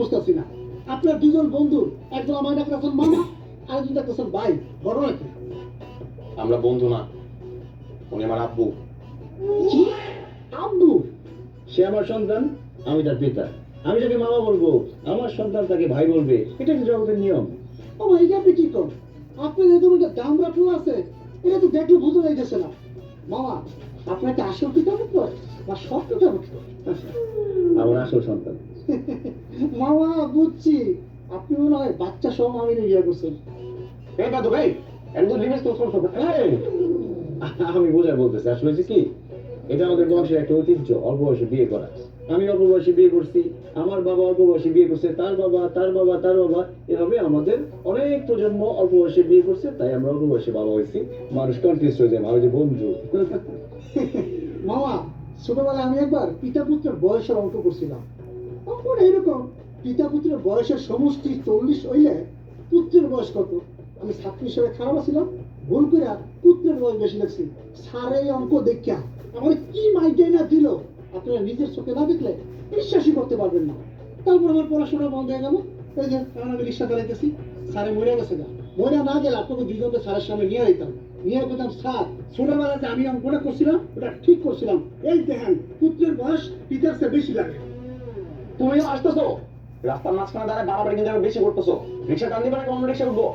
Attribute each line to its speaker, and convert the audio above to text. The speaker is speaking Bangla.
Speaker 1: বুঝতেছি না আপনার দুজন বন্ধু, একজন আমার ডাকতেছেন মামা, আরেকজন ডাকতেছেন ভাই, বড় নাকি?
Speaker 2: আমরা বন্ধু না, উনি আমার আব্বু।
Speaker 1: কি? আব্বু?
Speaker 3: সে আমার সন্তান, আমি তার পিতা। আমি তাকে মামা বলবো, আমার সন্তান তাকে ভাই বলবে, এটা কি জগতের নিয়ম।
Speaker 1: বাবা এটা আপনি কি করেন? আপনার এরকম একটা দামরা ফুল আছে, এটা তো দেখলে বোঝা যাইতেছে না। মামা, আপনার কি আসল পিতা পুত্র বা সব পিতা পুত্র?
Speaker 3: আমার আসল সন্তান।
Speaker 1: মামা বুঝছি, আপনি মনে হয় বাচ্চা সহ আমি বিয়ে করছেন।
Speaker 2: এই বাদু ভাই, একজন লিমিট তো করতে হবে।
Speaker 3: এই, আমি বোঝায় বলতেছি, আসলে হচ্ছে কি, এটা আমাদের বংশের একটা ঐতিহ্য, অল্প বয়সে বিয়ে করা। আমি অল্প বয়সে বিয়ে করছি, আমার বাবা অল্প বয়সে বিয়ে করছে, তার বাবা, তার বাবা, তার বাবা, এভাবে আমাদের অনেক প্রজন্ম অল্প বয়সে বিয়ে করছে, তাই আমরা অল্প বয়সে বাবা হয়েছি। মানুষ কনফিউজ হয়ে যায়, মানুষ যে বন্ধু।
Speaker 1: মামা, ছোটবেলায় আমি একবার পিতা পুত্রের বয়সের অঙ্ক করছিলাম। তখন এরকম পিতা পুত্রের বয়সের সমষ্টি 40 হইলে পুত্রের বয়স কত? আমি ছাত্র হিসেবে খারাপ ছিলাম, ভুল করে পুত্রের বয়স বেশি লাগছি। স্যার এই অঙ্ক দেখিয়া আমার কি মাইটাই না দিল, আপনারা নিজের চোখে না দেখলে বিশ্বাসই করতে পারবেন না। তারপর আমার পড়াশোনা বন্ধ হয়ে গেল। এই যে এখন আমি রিক্সা চালাইতেছি, স্যারে মরে গেছে না, মরে না গেলে আপনাকে দুজনকে স্যারের সামনে নিয়ে যেতাম, নিয়ে বলতাম স্যার ছোটবেলাতে আমি অঙ্কটা করছিলাম, ওটা ঠিক করছিলাম, এই দেখেন পুত্রের বয়স পিতার চেয়ে বেশি লাগে।
Speaker 2: তুমি আসতেছো রাস্তার মাঝখানে দাঁড়ায় বাড়াবাড়ি কিন্তু বেশি করতেছো। রিক্সা টান দিবে না, অন্য রিক্সা উঠবো।